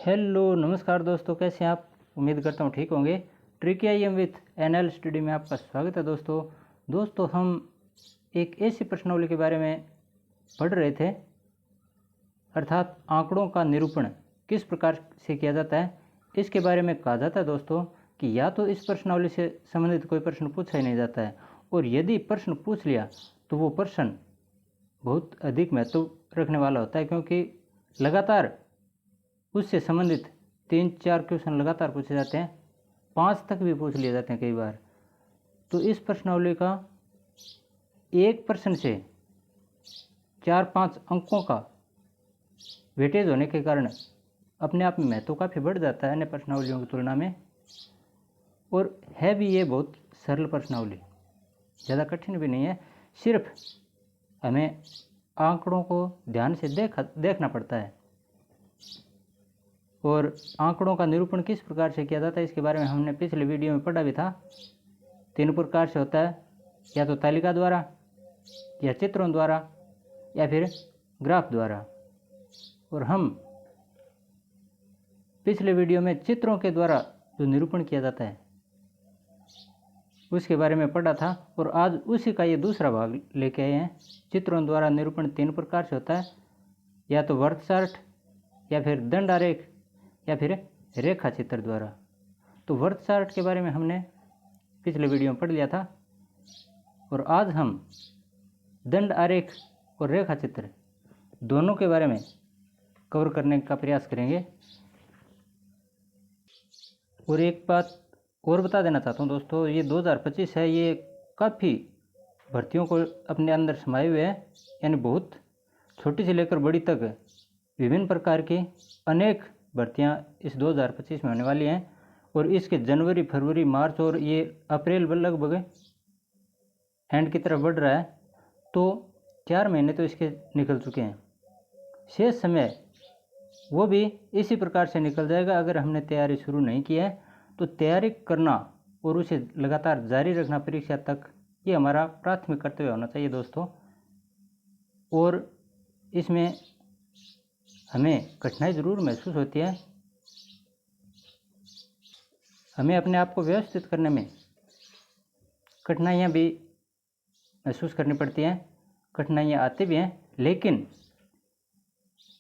Hello नमस्कार दोस्तों, कैसे हैं आप। उम्मीद करता हूँ ठीक होंगे। Tricky IM with NL study में आपका स्वागत है दोस्तों हम एक ऐसी प्रश्नावली के बारे में पढ़ रहे थे, अर्थात आंकड़ों का निरूपण किस प्रकार से किया जाता है। इसके बारे में कहा जाता है दोस्तों कि या तो इस प्रश्नावली से संबंधित कोई प्रश्न पूछा ही नहीं जाता है, और यदि प्रश्न पूछ लिया तो वो प्रश्न बहुत अधिक महत्व रखने वाला होता है, क्योंकि लगातार उससे संबंधित 3-4 क्वेश्चन लगातार पूछे जाते हैं, 5 तक भी पूछ लिए जाते हैं कई बार। तो इस प्रश्नावली का एक प्रश्न से 4-5 अंकों का वेटेज होने के कारण अपने आप में महत्व काफ़ी बढ़ जाता है अन्य प्रश्नावलियों की तुलना में। और है भी ये बहुत सरल प्रश्नावली, ज़्यादा कठिन भी नहीं है, सिर्फ हमें आंकड़ों को ध्यान से देखना पड़ता है। और आंकड़ों का निरूपण किस प्रकार से किया जाता है इसके बारे में हमने पिछले वीडियो में पढ़ा भी था। 3 प्रकार से होता है, या तो तालिका द्वारा, या चित्रों द्वारा, या फिर ग्राफ द्वारा। और हम पिछले वीडियो में चित्रों के द्वारा जो निरूपण किया जाता है उसके बारे में पढ़ा था, और आज उसी का ये दूसरा भाग लेके आए हैं। चित्रों द्वारा निरूपण 3 प्रकार से होता है, या तो वर्त चार्ट, या फिर दंड आरेख, या फिर रेखा चित्र द्वारा। तो वर्त चार्ट के बारे में हमने पिछले वीडियो में पढ़ लिया था, और आज हम दंड आरेख और रेखा चित्र दोनों के बारे में कवर करने का प्रयास करेंगे। और एक बात और बता देना चाहता हूँ दोस्तों, ये 2025 है, ये काफ़ी भर्तियों को अपने अंदर समाये हुए हैं, यानी बहुत छोटी से लेकर बड़ी तक विभिन्न प्रकार की अनेक भर्तियां इस 2025 में होने वाली हैं। और इसके जनवरी, फरवरी, मार्च और ये अप्रैल लगभग एंड की तरफ बढ़ रहा है, तो 4 महीने तो इसके निकल चुके हैं। शेष समय वो भी इसी प्रकार से निकल जाएगा। अगर हमने तैयारी शुरू नहीं की है तो तैयारी करना और उसे लगातार जारी रखना परीक्षा तक, ये हमारा प्राथमिक कर्तव्य होना चाहिए दोस्तों। और इसमें हमें कठिनाई ज़रूर महसूस होती है, हमें अपने आप को व्यवस्थित करने में कठिनाइयाँ भी महसूस करनी पड़ती हैं, कठिनाइयाँ आती भी हैं। लेकिन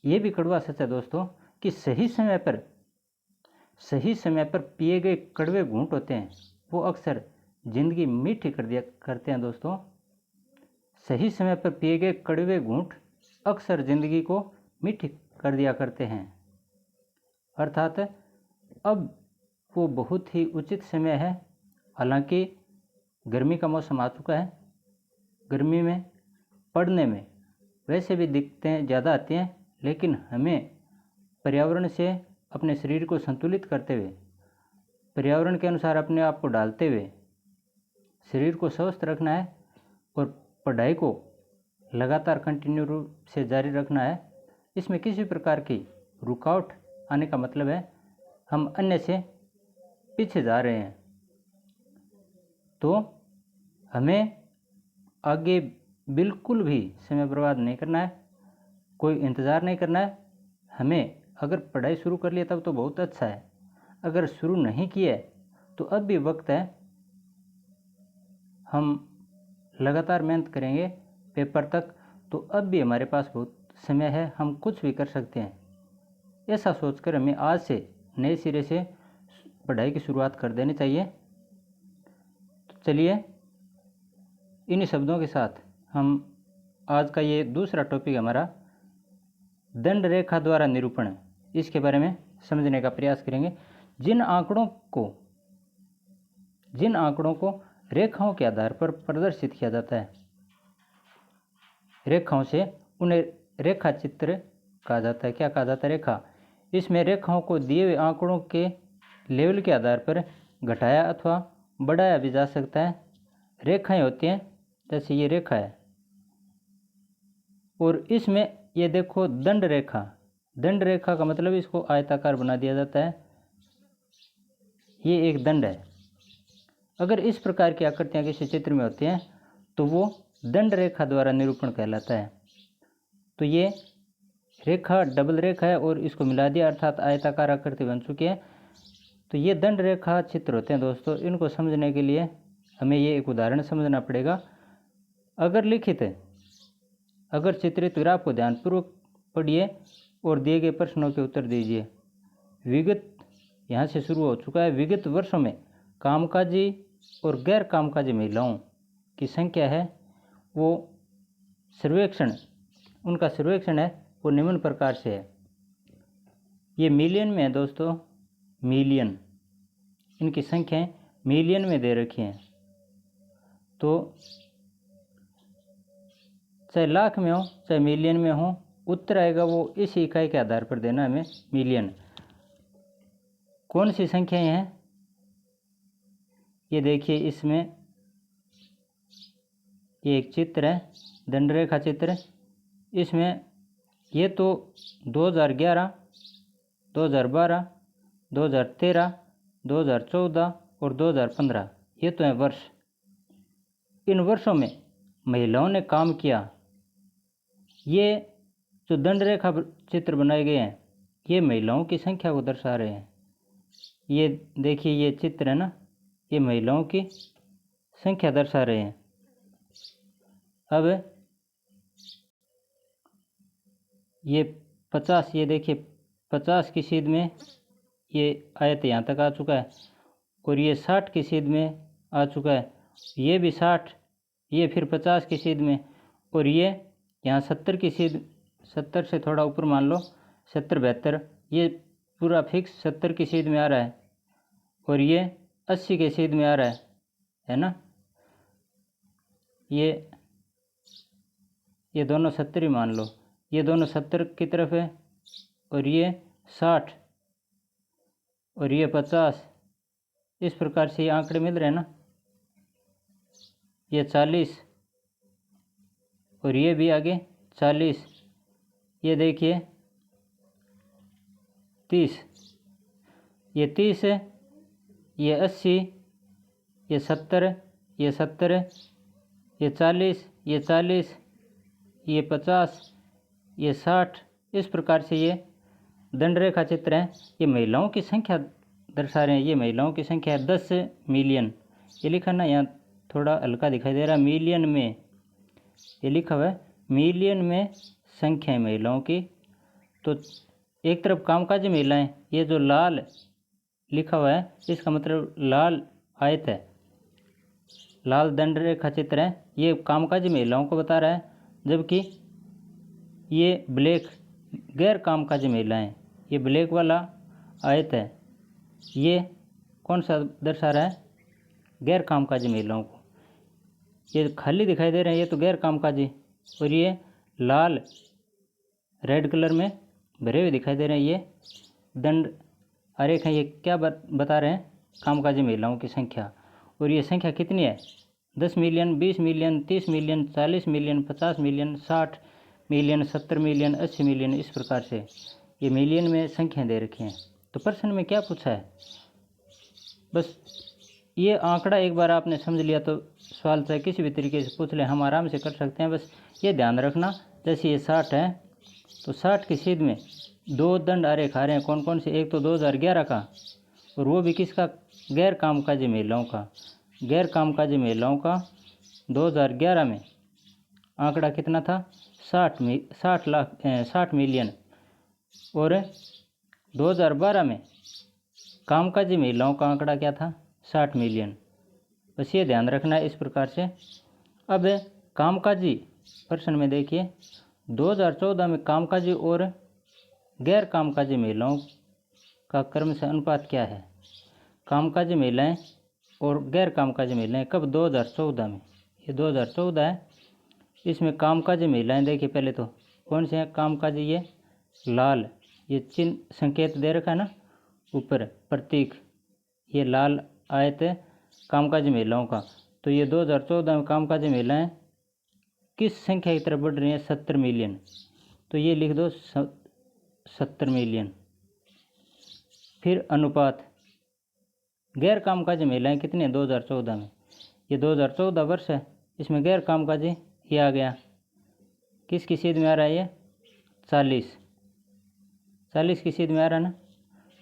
ये भी कड़वा सच है दोस्तों कि सही समय पर पिए गए कड़वे घूंट होते हैं, वो अक्सर ज़िंदगी मीठी कर दिया करते हैं दोस्तों। सही समय पर पिए गए कड़वे घूंट अक्सर ज़िंदगी को मीठी कर दिया करते हैं। अर्थात अब वो बहुत ही उचित समय है। हालांकि गर्मी का मौसम आ चुका है, गर्मी में पढ़ने में वैसे भी दिक्कतें ज़्यादा आती हैं, लेकिन हमें पर्यावरण से अपने शरीर को संतुलित करते हुए, पर्यावरण के अनुसार अपने आप को ढालते हुए शरीर को स्वस्थ रखना है, और पढ़ाई को लगातार कंटिन्यू रूप से जारी रखना है। इसमें किसी प्रकार की रुकावट आने का मतलब है हम अन्य से पीछे जा रहे हैं। तो हमें आगे बिल्कुल भी समय बर्बाद नहीं करना है, कोई इंतज़ार नहीं करना है। हमें अगर पढ़ाई शुरू कर लिया तब तो बहुत अच्छा है, अगर शुरू नहीं किया तो अब भी वक्त है। हम लगातार मेहनत करेंगे पेपर तक, तो अब भी हमारे पास बहुत समय है, हम कुछ भी कर सकते हैं। ऐसा सोचकर हमें आज से नए सिरे से पढ़ाई की शुरुआत कर देनी चाहिए। तो चलिए, इन्हीं शब्दों के साथ हम आज का ये दूसरा टॉपिक हमारा दंड रेखा द्वारा निरूपण, इसके बारे में समझने का प्रयास करेंगे। जिन आंकड़ों को रेखाओं के आधार पर प्रदर्शित किया जाता है, रेखाओं से उन्हें रेखा चित्र कहा जाता है। क्या कहा जाता है? रेखा। इसमें रेखाओं को दिए हुए आंकड़ों के लेवल के आधार पर घटाया अथवा बढ़ाया भी जा सकता है। रेखाएं होती हैं, जैसे ये रेखा है, और इसमें ये देखो दंड रेखा का मतलब इसको आयताकार बना दिया जाता है। ये एक दंड है। अगर इस प्रकार की आकृतियां किसी चित्र में होती हैं तो वो दंड रेखा द्वारा निरूपण कहलाता है। तो ये रेखा डबल रेखा है और इसको मिला दिया अर्थात आयताकार आकृति बन चुकी है। तो ये दंड रेखा चित्र होते हैं दोस्तों। इनको समझने के लिए हमें ये एक उदाहरण समझना पड़ेगा। अगर लिखित है, अगर चित्रित ग्राफ को ध्यानपूर्वक पढ़िए और दिए गए प्रश्नों के उत्तर दीजिए। विगत यहाँ से शुरू हो चुका है। विगत वर्षों में कामकाजी और गैर कामकाजी महिलाओं की संख्या है वो सर्वेक्षण, उनका सर्वेक्षण है वो निम्न प्रकार से है। ये मिलियन में है दोस्तों, मिलियन, इनकी संख्याएं मिलियन में दे रखी हैं। तो चाहे लाख में हो चाहे मिलियन में हो, उत्तर आएगा वो इस इकाई के आधार पर देना हमें, मिलियन। कौन सी संख्याएं हैं ये देखिए, इसमें ये एक चित्र है, दंडरेखा चित्र। इसमें ये तो 2011, 2012, 2013, 2014 और 2015 ये तो हैं वर्ष। इन वर्षों में महिलाओं ने काम किया। ये जो दंडरेखा चित्र बनाए गए हैं ये महिलाओं की संख्या को दर्शा रहे हैं। ये देखिए ये चित्र है ना, ये महिलाओं की संख्या दर्शा रहे हैं। अब ये 50, ये देखिए 50 की सीध में ये आयत यहाँ तक आ चुका है और ये 60 की सीध में आ चुका है। ये भी 60, ये फिर 50 की सीध में, और ये यहाँ 70 की सीध, 70 से थोड़ा ऊपर मान लो 70, 72, ये पूरा फिक्स 70 की सीध में आ रहा है। और ये 80 के सीध में आ रहा है ना। ये दोनों 70 ही मान लो, ये दोनों 70 की तरफ है, और ये 60 और ये 50। इस प्रकार से ये आंकड़े मिल रहे हैं ना। ये 40 और ये भी आगे 40, ये देखिए 30, ये 30 है, ये 80, ये 70, ये 70, ये 40, ये 40, ये 50, ये 60। इस प्रकार से ये दंडरेखा चित्र हैं। ये महिलाओं की संख्या दर्शा रहे हैं। ये महिलाओं की संख्या है 10 मिलियन। ये लिखा ना, यहाँ थोड़ा हल्का दिखाई दे रहा है, मिलियन में ये लिखा हुआ है, मिलियन में संख्या है महिलाओं की। तो एक तरफ कामकाजी महिलाएं, ये जो लाल लिखा हुआ है इसका मतलब लाल आयत है, लाल दंडरेखा चित्र है, ये कामकाजी महिलाओं को बता रहा है। जबकि ये ब्लैक गैर कामकाजी महिलाएं, ये ब्लैक वाला आयत है, ये कौन सा दर्शा रहा है, गैर कामकाजी महिलाओं को। ये खाली दिखाई दे रहे हैं, ये तो गैर कामकाजी, और ये लाल रेड कलर में भरे हुए दिखाई दे रहे हैं, ये दंड आरेख है। ये क्या बता रहे हैं, कामकाजी महिलाओं की संख्या। और ये संख्या कितनी है, 10 million, 20 million, 30 million, 40 million, 50 million, 60 million, 70 million, 80 million. इस प्रकार से ये मिलियन में संख्या दे रखी हैं। तो प्रश्न में क्या पूछा है, बस ये आंकड़ा एक बार आपने समझ लिया तो सवाल चाहे किसी भी तरीके से पूछ लें, हम आराम से कर सकते हैं। बस ये ध्यान रखना, जैसे ये 60 है तो 60 की सीध में दो दंड आरेख आ रहे हैं। कौन कौन से, एक तो 2011 का, और वो भी किसका, गैर कामकाजी महिलाओं का। गैर कामकाजी महिलाओं का 2011 में आंकड़ा कितना था, 60 मिलियन। और 2012 में कामकाजी महिलाओं का आंकड़ा क्या था, 60 मिलियन। बस ये ध्यान रखना है इस प्रकार से। अब कामकाजी प्रश्न में देखिए, 2014 में कामकाजी और गैर कामकाजी महिलाओं का क्रम से अनुपात क्या है। कामकाजी महिलाएं और गैर कामकाजी महिलाएं कब, 2014 में। ये 2014 है। इसमें कामकाजी महिलाएं देखिए पहले तो कौन से हैं कामकाजी, ये लाल, ये चिन्ह संकेत दे रखा है ना ऊपर प्रतीक, ये लाल आयत है कामकाजी महिलाओं का। तो ये 2014 में कामकाजी महिलाएं किस संख्या की तरफ बढ़ रही हैं, 70 मिलियन। तो ये लिख दो 70 मिलियन। फिर अनुपात, गैर कामकाजी महिलाएं कितनी हैं 2014 में, ये 2014 वर्ष है, इसमें गैर कामकाजी ये आ गया, किसकी सीध में आ रहा है, ये 40। 40 की सीध में आ रहा है ना,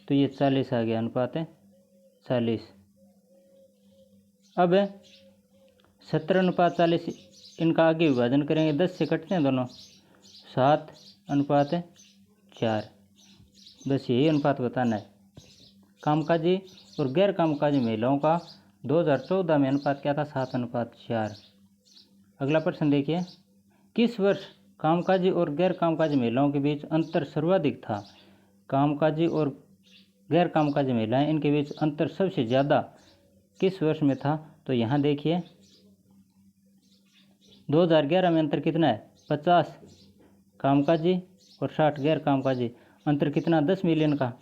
तो ये 40 आ गया, अनुपात है 40। अब 70:40 इनका आगे विभाजन करेंगे, 10 से कटते हैं दोनों, 7:4। बस यही अनुपात बताना है। कामकाजी और गैर कामकाजी महिलाओं का 2014 में अनुपात क्या था, 7:4। अगला प्रश्न देखिए, किस वर्ष कामकाजी और गैर कामकाजी महिलाओं के बीच अंतर सर्वाधिक था? कामकाजी और गैर कामकाजी महिलाएं, इनके बीच अंतर सबसे ज़्यादा किस वर्ष में था? तो यहाँ देखिए 2011 में अंतर कितना है, 50 कामकाजी और 60 गैर कामकाजी, अंतर कितना, 10 मिलियन का।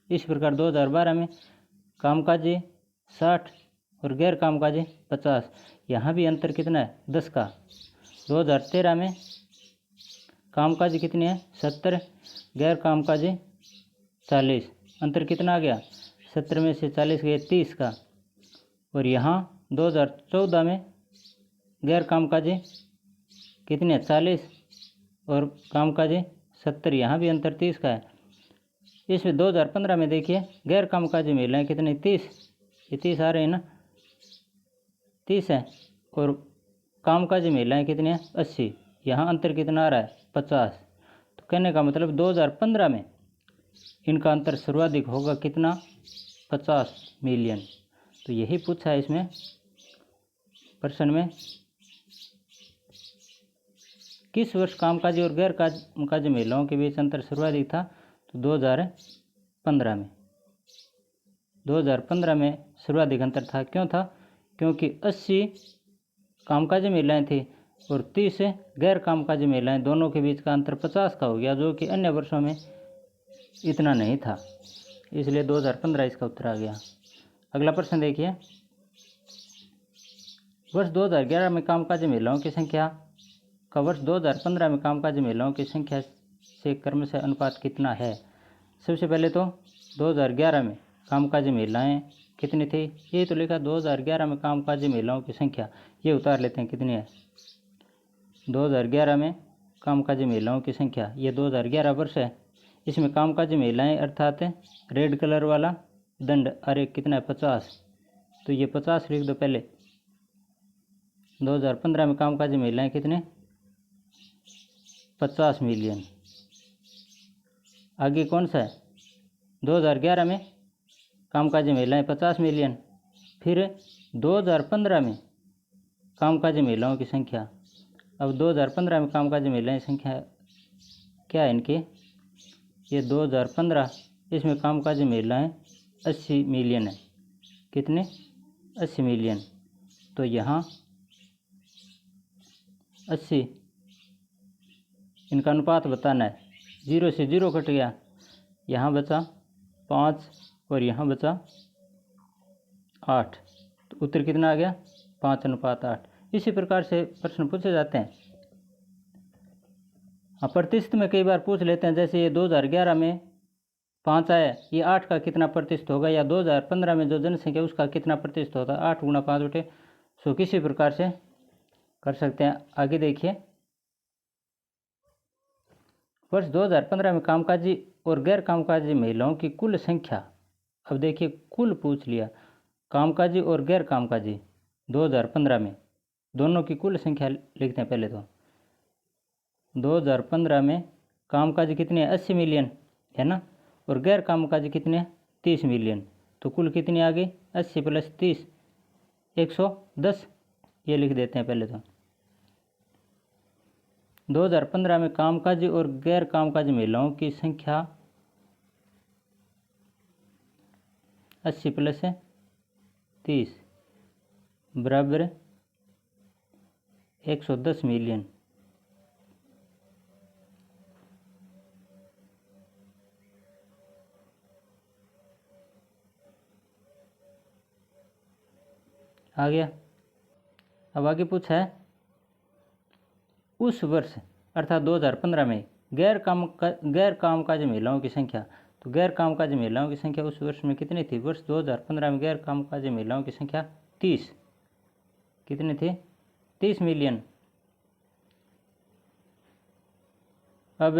इस प्रकार 2012 में कामकाजी 60 और गैर कामकाजी 50, यहाँ भी अंतर कितना है, 10 का। 2013 में कामकाजी कितने हैं, 70, गैर कामकाजी 40, अंतर कितना आ गया, 70 में से 40 गए 30 का। और यहाँ 2014 में गैर कामकाजी कितने हैं, 40 और कामकाजी 70, यहाँ भी अंतर 30 का है। इसमें 2015 में देखिए गैर कामकाजी महिलाएं कितनी, 30, ये 30 आ रहे हैं ना, 30 है, और कामकाजी महिलाएं कितनी हैं, 80, यहाँ अंतर कितना आ रहा है, 50। तो कहने का मतलब 2015 में इनका अंतर सर्वाधिक होगा कितना, 50 मिलियन। तो यही पूछा है इसमें प्रश्न में, किस वर्ष कामकाजी और गैर कामकाजी महिलाओं के बीच अंतर सर्वाधिक था? तो 2015 में। 2015 में सर्वाधिक अंतर था, क्यों था? क्योंकि 80 कामकाजी महिलाएं थी और 30 गैर कामकाजी महिलाएं, दोनों के बीच का अंतर 50 का हो गया, जो कि अन्य वर्षों में इतना नहीं था, इसलिए 2015 इसका उत्तर आ गया। अगला प्रश्न देखिए, वर्ष 2011 में कामकाजी महिलाओं की संख्या का वर्ष 2015 में कामकाजी महिलाओं की संख्या से क्रमशः अनुपात कितना है? सबसे पहले तो 2011 में कामकाजी महिलाएं कितनी थी, ये तो लिखा 2011 में कामकाजी महिलाओं की संख्या, ये उतार लेते हैं कितनी है। 2011 में कामकाजी महिलाओं की संख्या, ये 2011 वर्ष है, इसमें कामकाजी महिलाएं अर्थात रेड कलर वाला दंड, अरे कितना है, 50, तो ये 50 लिख दो पहले। 2015 में कामकाजी महिलाएं कितने, 50 मिलियन। आगे कौन सा है, 2011 में कामकाजी महिलाएं 50 मिलियन, फिर 2015 में कामकाजी महिलाओं की संख्या। अब 2015 में कामकाजी महिलाएं संख्या क्या है इनकी, ये 2015, इसमें कामकाजी महिलाएं 80 मिलियन है, कितने, 80 मिलियन। तो यहाँ 80 इनका अनुपात बताना है, 0 से 0 कट गया, यहाँ बचा 5 और यहाँ बचा 8, तो उत्तर कितना आ गया, 5:8। इसी प्रकार से प्रश्न पूछे जाते हैं। प्रतिशत में कई बार पूछ लेते हैं, जैसे ये 2011 में 5 आया, ये 8 का कितना प्रतिशत होगा, या 2015 में जो जनसंख्या उसका कितना प्रतिशत होता है, 8 × 5 = 100, किसी प्रकार से कर सकते हैं। आगे देखिए, वर्ष 2015 में कामकाजी और गैर कामकाजी महिलाओं की कुल संख्या, अब देखिए कुल पूछ लिया, कामकाजी और गैर कामकाजी 2015 में दोनों की कुल संख्या लिखते हैं पहले। तो 2015 में कामकाजी कितने हैं, 80 मिलियन है ना, और गैर कामकाजी कितने हैं, 30 मिलियन, तो कुल कितनी आ गई, 80 + 30 110, ये लिख देते हैं पहले। तो 2015 में कामकाजी और गैर कामकाजी महिलाओं की संख्या 80 + 30 = 110 मिलियन। आ गया। अब आगे पूछा है, उस वर्ष अर्थात 2015 में गैर कामकाजी महिलाओं की संख्या, तो गैर कामकाजी महिलाओं की संख्या उस वर्ष में कितनी थी, वर्ष 2015 में गैर कामकाजी महिलाओं की संख्या 30, कितनी थी, 30 मिलियन। अब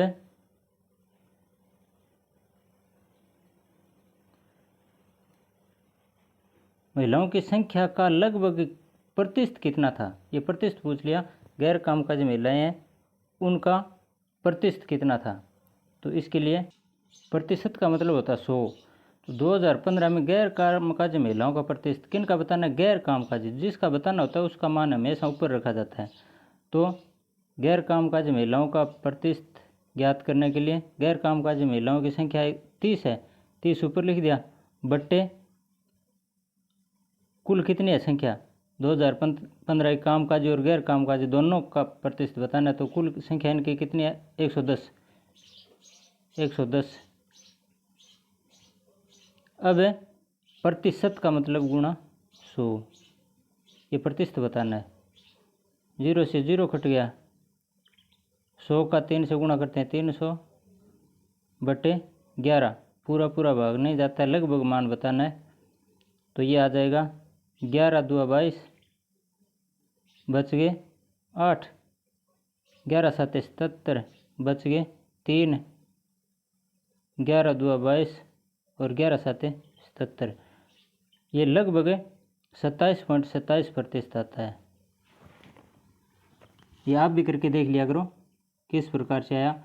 महिलाओं की संख्या का लगभग प्रतिशत कितना था, ये प्रतिशत पूछ लिया। गैर कामकाजी महिलाएं हैं उनका प्रतिशत कितना था, तो इसके लिए प्रतिशत का मतलब होता है 100। तो 2015 में गैर कामकाजी महिलाओं का प्रतिशत, किन का बताना है, गैर कामकाजी, जिसका बताना होता है उसका मान हमेशा ऊपर रखा जाता है। तो गैर कामकाजी महिलाओं का प्रतिशत ज्ञात करने के लिए गैर कामकाजी महिलाओं की संख्या 30 है, 30 ऊपर लिख दिया, बट्टे कुल कितनी है संख्या 2015 की कामकाजी और गैर कामकाजी दोनों का प्रतिशत बताना है। तो कुल संख्या इनकी कितनी है 110, 110। अब प्रतिशत का मतलब गुणा 100, ये प्रतिशत बताना है। 0 से 0 कट गया, 100 का 3 से गुणा करते हैं 300 बटे 11, पूरा पूरा भाग नहीं जाता है, लगभग मान बताना है। तो ये आ जाएगा 11 दूआ 22, बच गए 8, 11 7 77, बच गए 3, 11 दूआ 22 और 11 7 77, ये लगभग 27.27% आता है। ये आप भी करके देख लिया करो किस प्रकार से आया,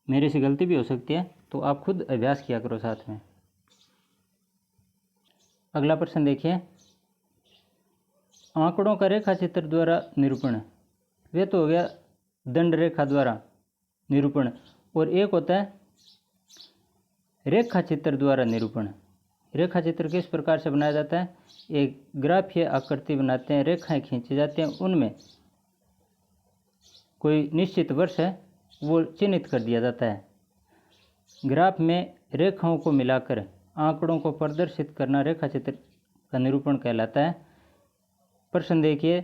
मेरे से गलती भी हो सकती है, तो आप खुद अभ्यास किया करो साथ में। अगला प्रश्न देखिए, आंकड़ों का रेखा चित्र द्वारा निरूपण। वे तो हो गया दंड रेखा द्वारा निरूपण, और एक होता है रेखा चित्र द्वारा निरूपण। रेखा चित्र किस प्रकार से बनाया जाता है, एक ग्राफीय आकृति बनाते हैं, रेखाएं खींची जाती हैं, उनमें कोई निश्चित वर्ष है वो चिन्हित कर दिया जाता है। ग्राफ में रेखाओं को मिलाकर आंकड़ों को प्रदर्शित करना रेखा चित्र का निरूपण कहलाता है। प्रश्न देखिए,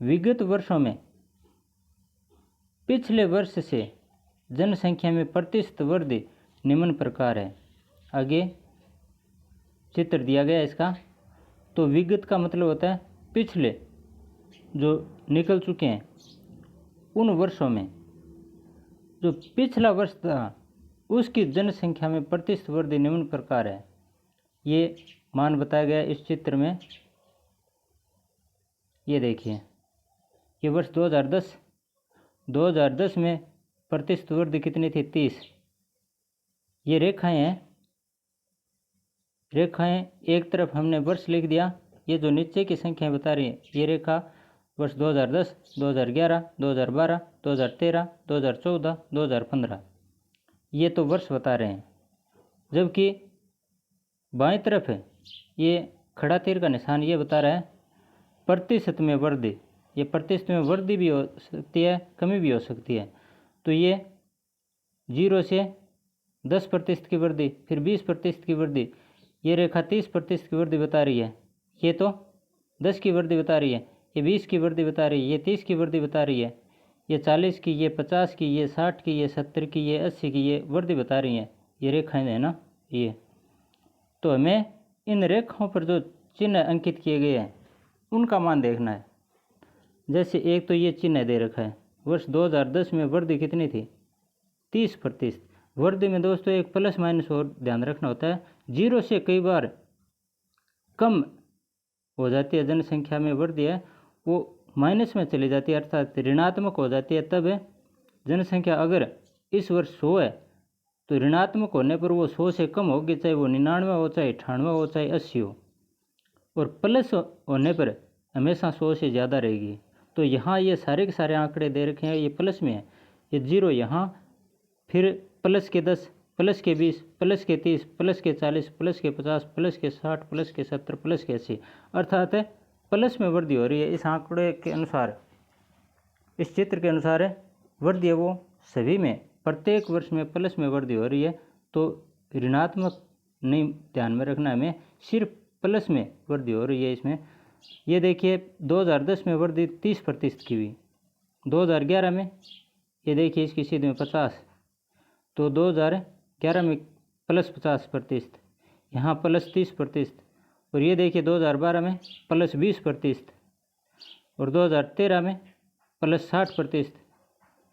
विगत वर्षों में पिछले वर्ष से जनसंख्या में प्रतिशत वृद्धि निम्न प्रकार है। आगे चित्र दिया गया इसका। तो विगत का मतलब होता है पिछले, जो निकल चुके हैं उन वर्षों में जो पिछला वर्ष था उसकी जनसंख्या में प्रतिशत वृद्धि निम्न प्रकार है। ये मान बताया गया इस चित्र में। ये देखिए, ये वर्ष 2010 में प्रतिशत वृद्धि कितनी थी 30। ये रेखाएं हैं, रेखाएं एक तरफ हमने वर्ष लिख दिया, ये जो नीचे की संख्या बता रही है ये रेखा वर्ष 2010, 2011, 2012, 2013, 2014, 2015, ये तो वर्ष बता रहे हैं। जबकि बाईं तरफ है ये खड़ा तीर का निशान ये बता रहा है प्रतिशत में वृद्धि। ये प्रतिशत में वृद्धि भी हो सकती है, कमी भी हो सकती है। तो ये 0 से 10% की वृद्धि, फिर 20% की वृद्धि। ये रेखा 30% की वृद्धि बता रही है, ये तो 10 की वृद्धि बता रही है, ये 20 की वृद्धि बता रही है, ये 30 की वृद्धि बता रही है, ये 40 की, ये 50 की, ये 60 की, ये 70 की, ये 80 की, ये वृद्धि बता रही हैं। ये रेखाएं है ना ये। तो हमें इन रेखाओं पर जो चिन्ह अंकित किए गए हैं उनका मान देखना है। जैसे एक तो ये चिन्ह दे रखा है, वर्ष 2010 में वृद्धि कितनी थी 30%। वृद्धि में दोस्तों एक प्लस माइनस और ध्यान रखना होता है। 0 से कई बार कम हो जाती है जनसंख्या में वृद्धि है, वो माइनस में चली जाती है, अर्थात ऋणात्मक हो जाती है। तब जनसंख्या अगर इस वर्ष 100 है तो ऋणात्मक होने पर वो 100 से कम होगी, चाहे वो 99 हो, चाहे 98 हो, चाहे 80 हो, और प्लस होने पर हमेशा 100 से ज़्यादा रहेगी। तो यहाँ ये सारे के सारे आंकड़े दे रखे हैं, ये प्लस में है, ये 0 यहाँ, फिर प्लस के 10, प्लस के 20, प्लस के 30, प्लस के 40, प्लस के 50, प्लस के 60, प्लस के 70, प्लस के 80, अर्थात प्लस में वृद्धि हो रही है। इस आंकड़े के अनुसार, इस चित्र के अनुसार वृद्धि है वो सभी में प्रत्येक वर्ष में प्लस में वृद्धि हो रही है। तो ऋणात्मक नहीं ध्यान में रखना, हमें सिर्फ प्लस में वृद्धि हो रही है इसमें। ये देखिए 2010 में वृद्धि 30% की हुई, 2011 में ये देखिए इसकी सीधे में 50, तो 2011 में प्लस 50%, यहाँ प्लस 30%, और ये देखिए 2012 में प्लस 20%, और 2013 में प्लस 60%,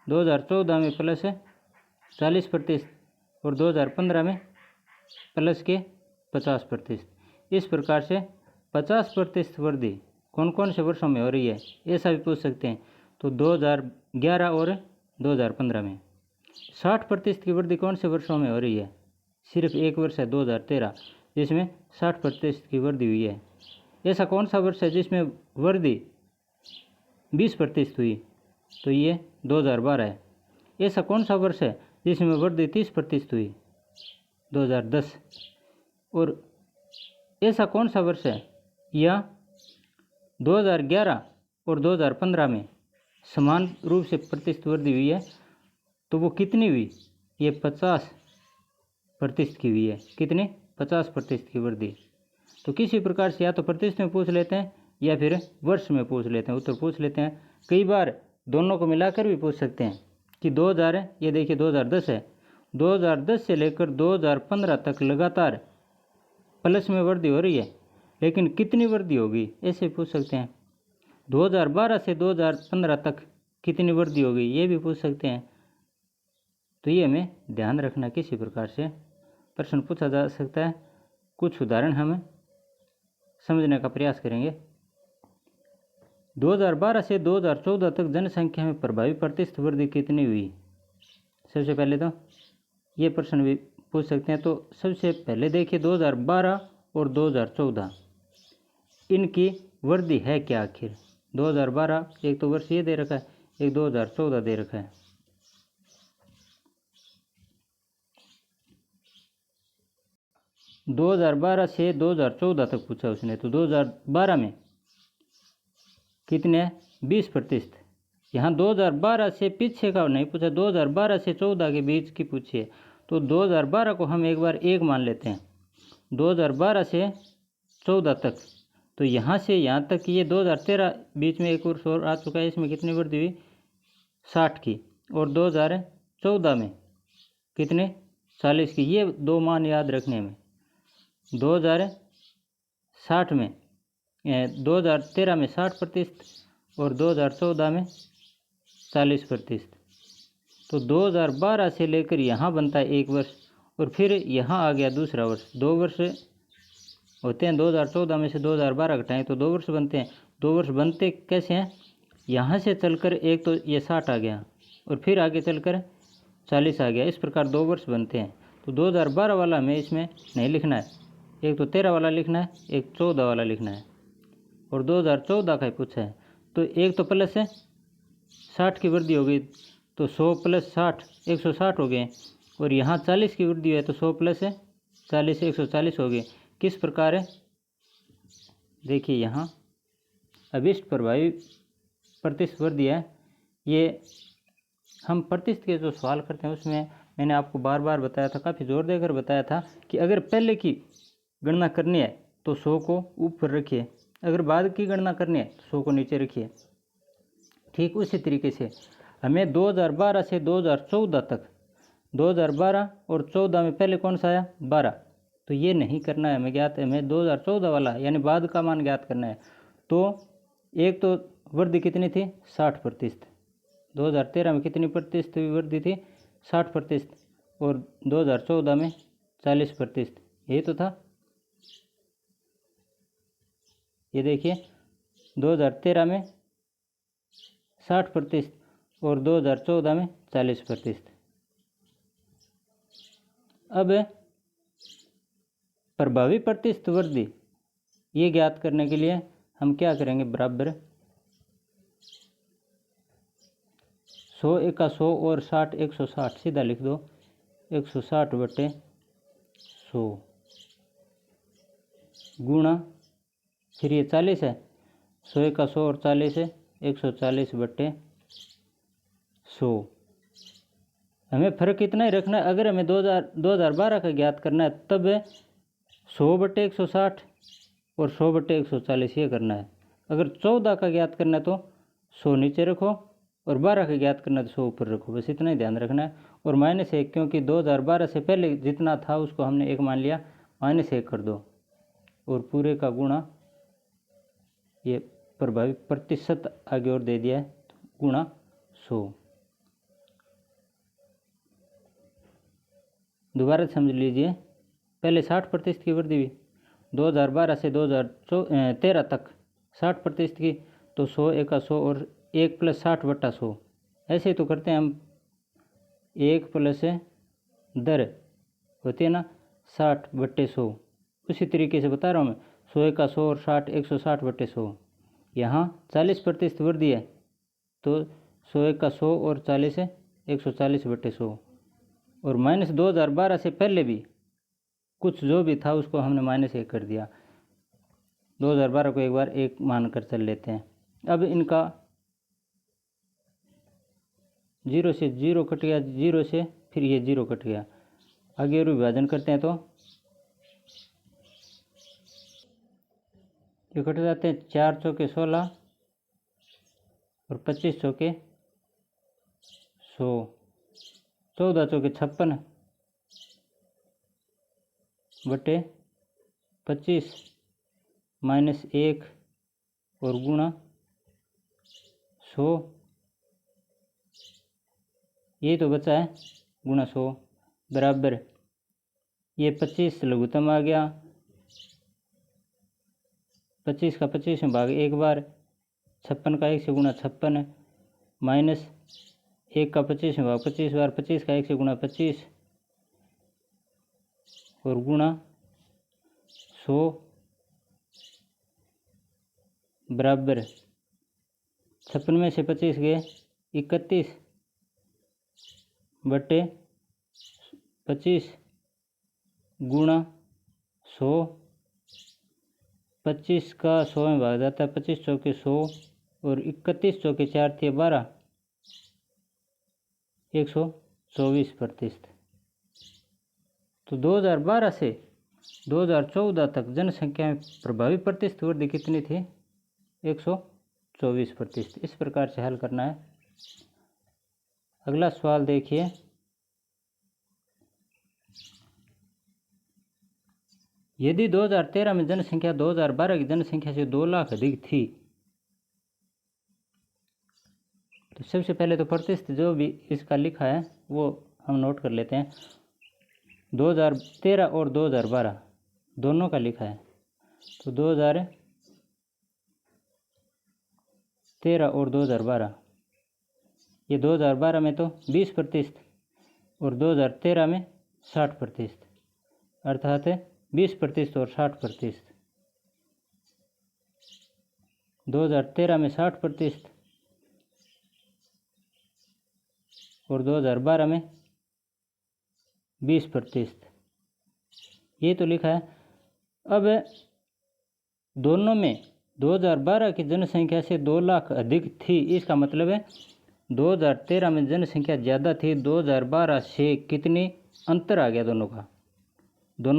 2014 में प्लस 40%, और 2015 में प्लस के 50%। इस प्रकार से 50% वृद्धि कौन कौन से वर्षों में हो रही है, ऐसा भी पूछ सकते हैं। तो 2011 और 2015 में। 60% की वृद्धि कौन से वर्षों में हो रही है, सिर्फ एक वर्ष है 2013 जिसमें 60% की वृद्धि हुई है। ऐसा कौन सा वर्ष है जिसमें वृद्धि 20% हुई, तो ये 2012 है। ऐसा कौन सा वर्ष है जिसमें वृद्धि 30% हुई, 2010। और ऐसा कौन सा वर्ष है या 2011 और 2015 में समान रूप से प्रतिशत वृद्धि हुई है, तो वो कितनी हुई, ये 50% की हुई है। कितनी, 50% की वृद्धि। तो किसी प्रकार से या तो प्रतिशत में पूछ लेते हैं या फिर वर्ष में पूछ लेते हैं, उत्तर पूछ लेते हैं। कई बार दोनों को मिलाकर भी पूछ सकते हैं कि 2000 है, ये देखिए 2010 है, 2010 से लेकर 2015 तक लगातार प्लस में वृद्धि हो रही है, लेकिन कितनी वृद्धि होगी, ऐसे पूछ सकते हैं। 2012 से 2015 तक कितनी वृद्धि होगी, ये भी पूछ सकते हैं। तो ये हमें ध्यान रखना, किसी प्रकार से प्रश्न पूछा जा सकता है। कुछ उदाहरण हम समझने का प्रयास करेंगे। 2012 से 2014 तक जनसंख्या में प्रभावी प्रतिशत वृद्धि कितनी हुई। सबसे पहले तो ये प्रश्न भी पूछ सकते हैं। तो सबसे पहले देखिए 2012 और 2014 इनकी वृद्धि है क्या आखिर। 2012 एक तो वर्ष ये दे रखा है, एक 2014 दे रखा है। दो 2012 से 2014 तक पूछा उसने, तो 2012 में कितने, 20%। यहाँ 2012 से पीछे का नहीं पूछा, 2012 से 14 के बीच की पूछी है। तो 2012 को हम एक बार एक मान लेते हैं, 2012 से 14 तक। तो यहाँ से यहाँ तक ये 2013 बीच में एक वर्ष और आ चुका है, इसमें कितनी वृद्धि हुई, 60 की। और 2014 में कितने, 40 की। ये दो मान याद रखने में, 2060 में 2013 में 60% और 2014 में 40%। तो 2012 से लेकर यहाँ बनता है एक वर्ष, और फिर यहाँ आ गया दूसरा वर्ष। 2 वर्ष होते हैं, 2014 में से 2012 घटाएं तो 2 वर्ष बनते हैं। 2 वर्ष बनते कैसे हैं, यहाँ से चलकर एक तो ये 60 आ गया और फिर आगे चलकर 40 आ गया, इस प्रकार 2 वर्ष बनते हैं। तो 2012 वाला हमें इसमें नहीं लिखना है, एक तो 13 वाला लिखना है, एक 14 वाला लिखना है। और 2014 का ही पूछा है, तो एक तो प्लस है, 60 की वृद्धि हो गई तो 100 + 60 160 हो गए, और यहाँ 40 की वृद्धि है तो 100 + 40 140 हो गए। किस प्रकार है, देखिए यहाँ अभिष्ट प्रभावी प्रतिशत वृद्धि है। ये हम प्रतिशत के जो सवाल करते हैं उसमें मैंने आपको बार बार बताया था, काफ़ी जोर देकर बताया था कि अगर पहले की गणना करनी है तो 100 को ऊपर रखिए, अगर बाद की गणना करनी है तो 100 को नीचे रखिए। ठीक उसी तरीके से हमें 2012 से 2014 तक, 2012 और 14 में पहले कौन सा आया, 12, तो ये नहीं करना है हमें ज्ञात, हमें 2014 वाला यानी बाद का मान ज्ञात करना है। तो एक तो वृद्धि कितनी थी, 60%। 2013 में कितनी प्रतिशत वृद्धि थी, 60%, और 2014 में 40%, यही तो था। ये देखिए 2013 में 60% और 2014 में 40%। अब प्रभावी प्रतिशत वृद्धि ये ज्ञात करने के लिए हम क्या करेंगे, बराबर 100 × 100 और 60 160, सीधा लिख दो, 160/100 गुणा, फिर ये 40 है, 100 × 100 और 40 है, 140/100। हमें फ़र्क इतना ही रखना है, अगर हमें 2012 का ज्ञात करना है तब 100/160 और 100/140 ये करना है। अगर 14 का ज्ञात करना है तो 100 नीचे रखो और 12 का ज्ञात करना है तो 100 ऊपर रखो, बस इतना ही ध्यान रखना है। और -1 क्योंकि 2012 से पहले जितना था उसको हमने 1 मान लिया, -1 कर दो और पूरे का गुणा, ये प्रभावी प्रतिशत आगे और दे दिया है, गुणा 100। दोबारा समझ लीजिए, पहले 60% की वृद्धि हुई, 2012 से 2013 तक 60% की, तो 100 1 100 और 1 + 60/100 ऐसे ही तो करते हैं हम। 1 + दर होती है ना 60/100, उसी तरीके से बता रहा हूँ मैं। 100 1 100 और 60 160/100। यहाँ 40% वृद्धि है, तो 100 1 100 और 40 है 140/100। और -2012 से पहले भी कुछ जो भी था उसको हमने -1 कर दिया। 2012 को एक बार 1 मानकर चल लेते हैं। अब इनका 0 से 0 कट गया, 0 से फिर ये 0 कट गया। आगे और विभाजन करते हैं तो ये कट जाते हैं। 4 चौके 16 और 25 चौके 100, 14 चौके 56 बटे 25 -1 और गुणा 100, ये तो बचा है गुणा 100 बराबर ये 25 लघुत्तम आ गया। 25 का 25 में भाग एक बार, 56 का 1 से गुणा 56 -1 का 25 में भाग 25 बार, 25 का 1 से गुणा 25 और गुणा 100 बराबर 56 में से 25 गए 31 बटे 25 गुणा 100। 25 का 100 में भाग जाता है, 25 चौके 100 और 31 चौके 4 थे 12, 124%। तो 2012 से 2014 तक जनसंख्या में प्रभावी प्रतिशत वृद्धि कितनी थी? 124%। इस प्रकार से हल करना है। अगला सवाल देखिए, यदि 2013 में जनसंख्या 2012 की जनसंख्या से 2 लाख अधिक थी, तो सबसे पहले तो प्रतिशत जो भी इसका लिखा है वो हम नोट कर लेते हैं। 2013 और 2012 दोनों का लिखा है, तो 2013 और 2012, ये 2012 में तो 20% और 2013 में 60%, अर्थात 20% और 60%। 2013 में 60% और 2012 में 20%, ये तो लिखा है। अब दोनों में 2012 की जनसंख्या से 2 लाख अधिक थी, इसका मतलब है 2013 में जनसंख्या ज़्यादा थी, 2012 से कितनी अंतर आ गया, दोनों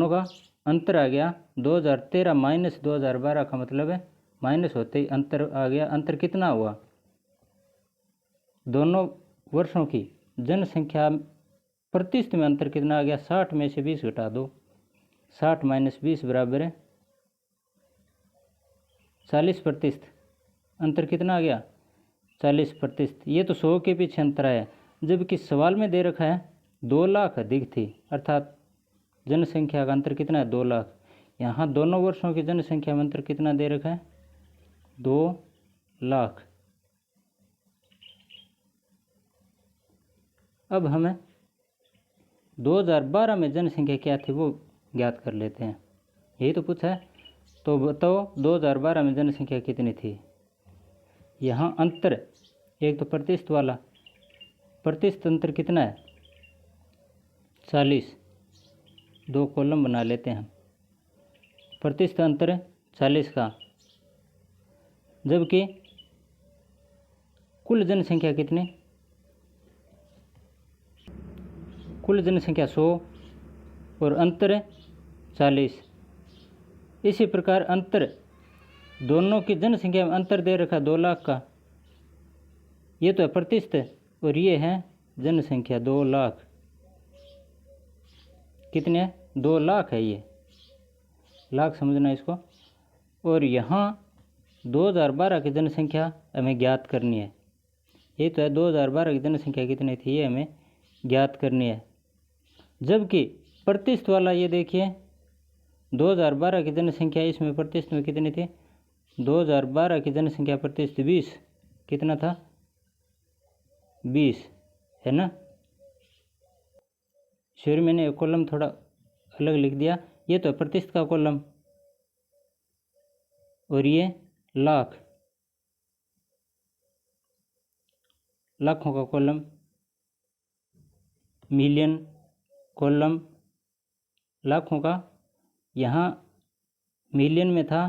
का अंतर आ गया। 2013 माइनस 2012 का मतलब है माइनस होते ही अंतर आ गया। अंतर कितना हुआ? दोनों वर्षों की जनसंख्या प्रतिशत में अंतर कितना आ गया? 60 में से 20 घटा दो, 60 - 20 बराबर है 40%। अंतर कितना आ गया? 40%। ये तो 100 के पीछे अंतर आया, जबकि सवाल में दे रखा है 2 लाख अधिक थी, अर्थात जनसंख्या का अंतर कितना है? 2 लाख। यहाँ दोनों वर्षों की जनसंख्या में अंतर कितना दे रखा है? 2 लाख। अब हमें 2012 में जनसंख्या क्या थी वो ज्ञात कर लेते हैं। यही तो पूछा है, तो बताओ 2012 में जनसंख्या कितनी थी? यहाँ अंतर एक तो प्रतिशत वाला, प्रतिशत अंतर कितना है? 40। 2 कॉलम बना लेते हैं हम। प्रतिशत अंतर 40 का, जबकि कुल जनसंख्या कितनी? कुल जनसंख्या 100 और अंतर 40। इसी प्रकार अंतर दोनों की जनसंख्या में अंतर दे रखा 2 लाख का, ये तो है प्रतिशत और ये है जनसंख्या 2 लाख। कितने है? 2 लाख है, ये लाख समझना इसको। और यहाँ 2012 की जनसंख्या हमें ज्ञात करनी है। ये तो है 2012 की जनसंख्या कितनी थी, ये हमें ज्ञात करनी है। जबकि प्रतिशत वाला ये देखिए 2012 की जनसंख्या इसमें प्रतिशत में कितनी थी? 2012 की जनसंख्या प्रतिशत 20, कितना था? 20 है ना। सॉरी, मैंने कॉलम थोड़ा अलग लिख दिया। ये तो प्रतिशत का कॉलम और ये लाख, लाखों का कॉलम, मिलियन कॉलम लाखों का। यहाँ मिलियन में था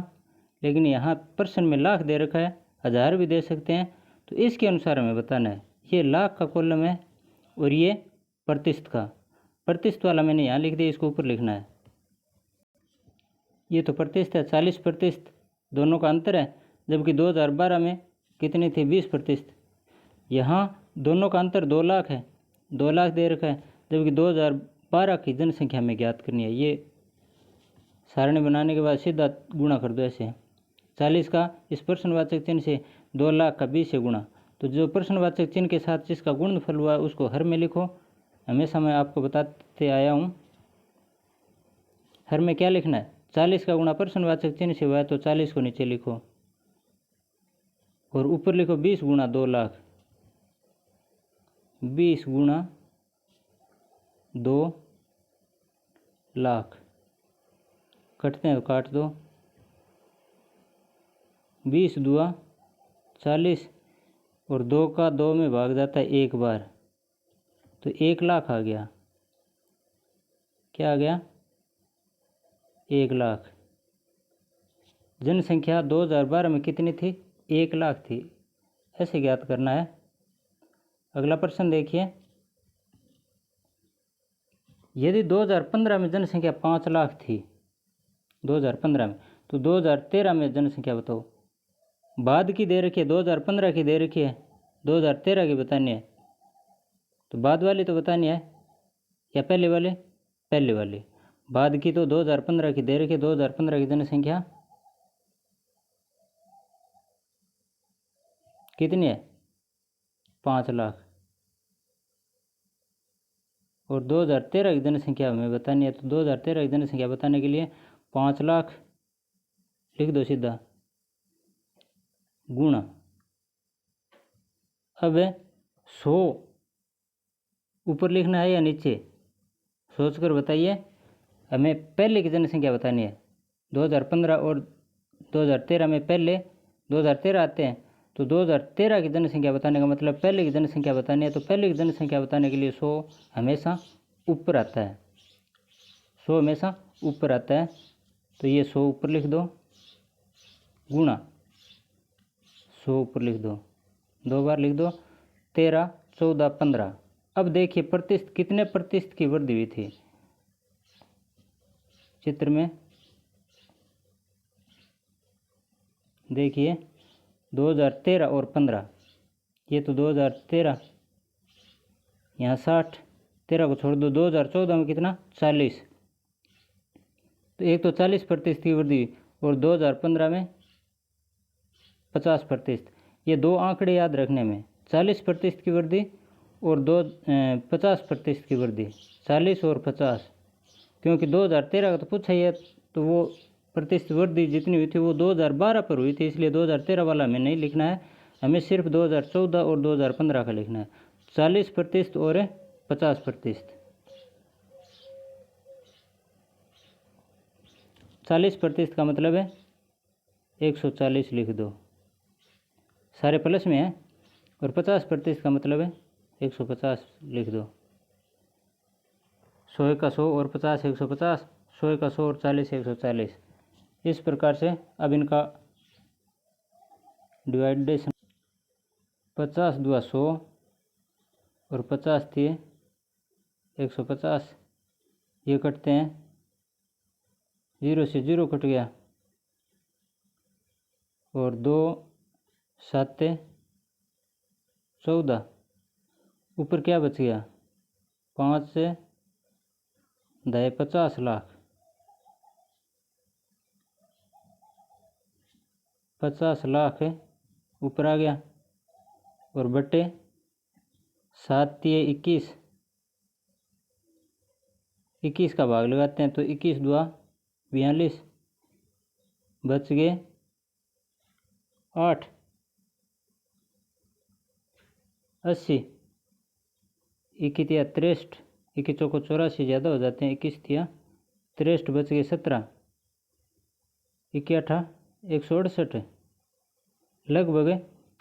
लेकिन यहाँ परसेंट में लाख दे रखा है, हज़ार भी दे सकते हैं, तो इसके अनुसार हमें बताना है। ये लाख का कॉलम है और ये प्रतिशत का, प्रतिशत वाला मैंने यहाँ लिख दिया, इसको ऊपर लिखना है। ये तो प्रतिशत है, 40% दोनों का अंतर है, जबकि 2012 में कितनी थी? 20%। यहाँ दोनों का अंतर 2 लाख है, 2 लाख दे रखा है, जबकि 2012 की जनसंख्या में ज्ञात करनी है। ये सारणी बनाने के बाद सीधा गुणा कर दो ऐसे। 40 का इस प्रश्नवाचक चिन्ह से, 2 लाख का 20 से गुणा, तो जो प्रश्नवाचक चिन्ह के साथ जिसका गुणनफल हुआ उसको हर में लिखो। हमेशा मैं आपको बताते आया हूँ, हर में क्या लिखना है? 40 का गुणा प्रश्नवाचक चिन्ह से हुआ है तो 40 को नीचे लिखो और ऊपर लिखो 20 गुणा 2 लाख, 20 गुणा 2 लाख। कटते हैं तो काट दो, 20 दुआ 40 और 2 का 2 में भाग जाता है एक बार, तो 1 लाख आ गया। क्या आ गया? 1 लाख। जनसंख्या 2012 में कितनी थी? 1 लाख थी। ऐसे ज्ञात करना है। अगला प्रश्न देखिए, यदि 2015 में जनसंख्या 5 लाख थी 2015 में, तो 2013 में जनसंख्या बताओ। बाद की दे रखी है, 2015 की दे रखी है, 2013 की बतानी है, तो बाद वाली तो बतानी है या पहले वाले? पहले वाली। बाद की तो 2015 की दे रखी है, 2015 की जनसंख्या कितनी है? 5 लाख। और 2013 की जनसंख्या हमें बतानी है, तो 2013 की जनसंख्या बताने के लिए 5 लाख लिख दो सीधा, गुणा। अब 100 ऊपर लिखना है या नीचे? सोचकर बताइए। हमें पहले की जनसंख्या बतानी है। 2015 और 2013 में पहले 2013 आते हैं, तो 2013 की जनसंख्या बताने का मतलब पहले की जनसंख्या बतानी है, तो पहले की जनसंख्या बताने के लिए 100 हमेशा ऊपर आता है, 100 हमेशा ऊपर आता है, तो ये 100 ऊपर लिख दो, गुणा 100 ऊपर लिख दो, 2 बार लिख दो, 13, 14, 15। अब देखिए प्रतिशत, कितने प्रतिशत की वृद्धि हुई थी चित्र में? देखिए 2013 और 15, ये तो 2013, यहाँ 60, 13 को छोड़ दो, 2014 में कितना? 40, तो एक तो 40% की वृद्धि, और 2015 में 50%। ये दो आंकड़े याद रखने में, 40% की वृद्धि और 50% की वृद्धि, 40 और 50, क्योंकि 2013 का तो पूछा ही है, तो वो प्रतिशत वृद्धि जितनी हुई थी वो 2012 पर हुई थी, इसलिए 2013 वाला हमें नहीं लिखना है, हमें सिर्फ 2014 और 2015 का लिखना है। 40% और 50%। 40% का मतलब है 140 लिख दो, सारे प्लस में है, और 50% का मतलब है 150 लिख दो। 100 का 100 और 50 150, 100 का 100 और 40 140। इस प्रकार से अब इनका डिवाइडेशन, 50 दुआ 100 और 50 थी 150, ये कटते हैं, 0 से 0 कट गया, और 2 7 14, ऊपर क्या बच गया? 5 से 50 लाख, 50 लाख ऊपर आ गया, और बटे 7 3 21, 21 का भाग लगाते हैं, तो 21 दुआ 42 बच गए 8, 80, 21 तिया 63, 21 चौको 84 ज़्यादा हो जाते हैं, 21 तिया 63 बच गए 17, 21 अठा 168, लगभग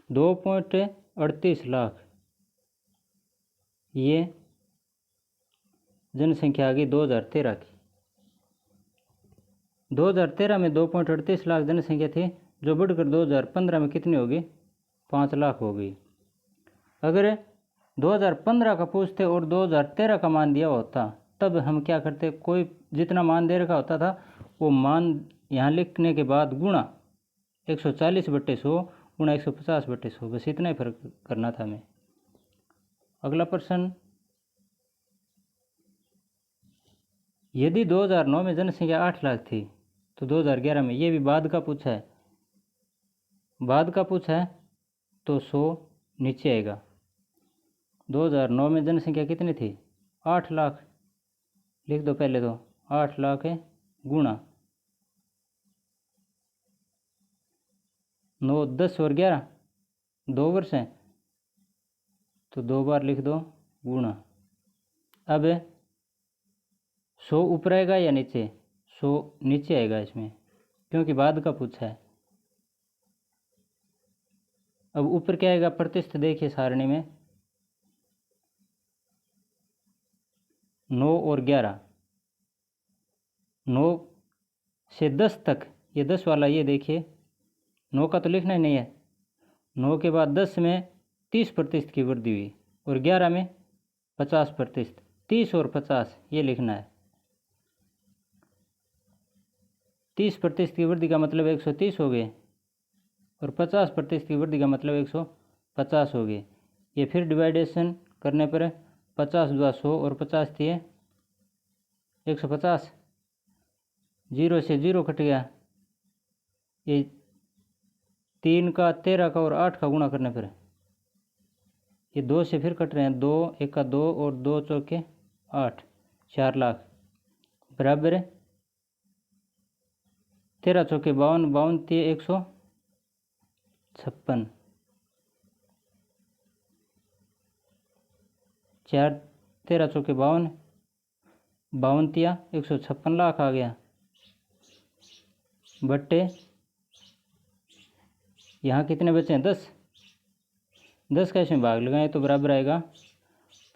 2.38 लाख ये जनसंख्या आ गई 2013 की। 2013 में 2.38 लाख जनसंख्या थी, जो बढ़कर 2015 में कितनी होगी? 5 लाख हो गई। अगर 2015 का पूछते और 2013 का मान दिया होता तब हम क्या करते? कोई जितना मान दे रखा होता था वो मान यहाँ लिखने के बाद गुणा 140/100 गुणा 150/100, बस इतना ही फर्क करना था हमें। अगला प्रश्न, यदि 2009 में जनसंख्या 8 लाख थी तो 2011 में, ये भी बाद का पूछा है, बाद का पूछा है तो 100 नीचे आएगा। 2009 में जनसंख्या कितनी थी? 8 लाख, लिख दो पहले तो 8 लाख है गुणा 9, 10 और 11 2 वर्ष हैं तो 2 बार लिख दो गुणा। अब 100 ऊपर आएगा या नीचे? 100 नीचे आएगा इसमें, क्योंकि बाद का पूछा है। अब ऊपर क्या आएगा? प्रतिशत देखिए सारणी में 9 और 11, 9 से 10 तक, ये 10 वाला ये देखिए, 9 का तो लिखना ही नहीं है। 9 के बाद 10 में 30% की वृद्धि हुई और 11 में 50%, 30 और 50 ये लिखना है। 30% की वृद्धि का मतलब 130 हो गए और 50% की वृद्धि का मतलब 150 हो गए। ये फिर डिवाइडेशन करने पर 50 × 100 और 50 दिए 150, 0 से 0 कट गया। ये 3 का 13 का और 8 का गुणा करने पर ये 2 से फिर कट रहे हैं, 2 1 का 2 और 2 चौके 8, 4 लाख बराबर 13 चौके 52, 52 तिये 156, 4 13 चौके 52, 52 तिया 156 लाख आ गया, बट्टे यहाँ कितने बचे हैं? 10, 10 का इसमें भाग लगाएं तो बराबर आएगा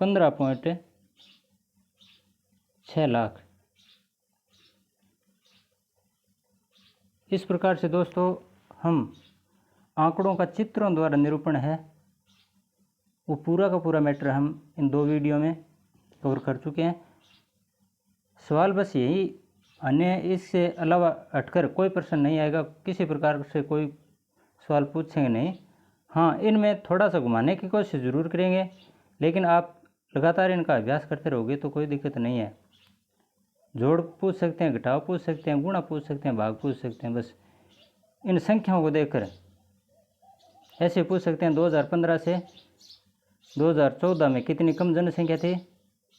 15.6 लाख। इस प्रकार से दोस्तों हम आंकड़ों का चित्रों द्वारा निरूपण है वो पूरा का पूरा मैटर हम इन 2 वीडियो में कवर कर चुके हैं। सवाल बस यही, अन्य इससे अलावा हटकर कोई प्रश्न नहीं आएगा, किसी प्रकार से कोई सवाल पूछेंगे नहीं। हाँ, इनमें थोड़ा सा घुमाने की कोशिश ज़रूर करेंगे, लेकिन आप लगातार इनका अभ्यास करते रहोगे तो कोई दिक्कत नहीं है। जोड़ पूछ सकते हैं, घटाव पूछ सकते हैं, गुणा पूछ सकते हैं, भाग पूछ सकते हैं, बस इन संख्याओं को देखकर ऐसे पूछ सकते हैं 2015 से 2014 में कितनी कम जनसंख्या थी,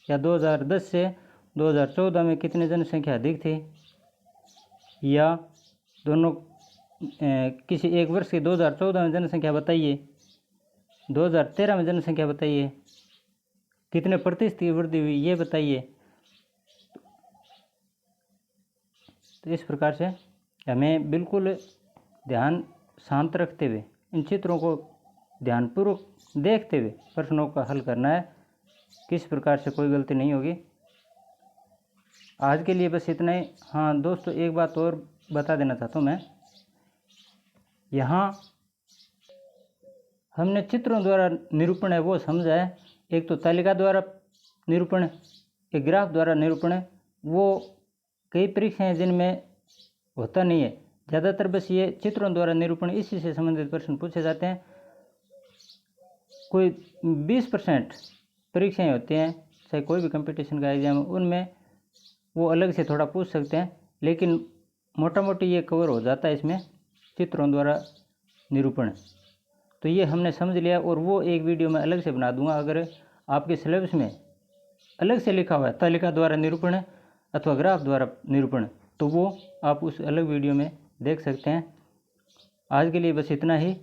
या 2010 से 2014 में कितनी जनसंख्या अधिक थी, या दोनों किसी एक वर्ष की 2014 में जनसंख्या बताइए, 2013 में जनसंख्या बताइए, कितने प्रतिशत की वृद्धि हुई ये बताइए। तो इस प्रकार से हमें बिल्कुल ध्यान शांत रखते हुए इन चित्रों को ध्यानपूर्वक देखते हुए प्रश्नों का हल करना है, किस प्रकार से कोई गलती नहीं होगी। आज के लिए बस इतना ही। हाँ दोस्तों, एक बात और बता देना चाहता हूँ मैं, यहाँ हमने चित्रों द्वारा निरूपण है वो समझा है। एक तो तालिका द्वारा निरूपण, एक ग्राफ द्वारा निरूपण, वो कई परीक्षाएं हैं जिनमें होता नहीं है। ज़्यादातर बस ये चित्रों द्वारा निरूपण, इसी से संबंधित प्रश्न पूछे जाते हैं। कोई 20% परीक्षाएं होती हैं, चाहे कोई भी कंपटीशन का एग्जाम, उनमें वो अलग से थोड़ा पूछ सकते हैं, लेकिन मोटा मोटी ये कवर हो जाता है इसमें चित्रों द्वारा निरूपण। तो ये हमने समझ लिया, और वो एक वीडियो में अलग से बना दूंगा। अगर आपके सिलेबस में अलग से लिखा हुआ है तालिका द्वारा निरूपण अथवा ग्राफ द्वारा निरूपण, तो वो आप उस अलग वीडियो में देख सकते हैं। आज के लिए बस इतना ही।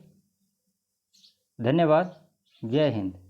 धन्यवाद। जय हिंद।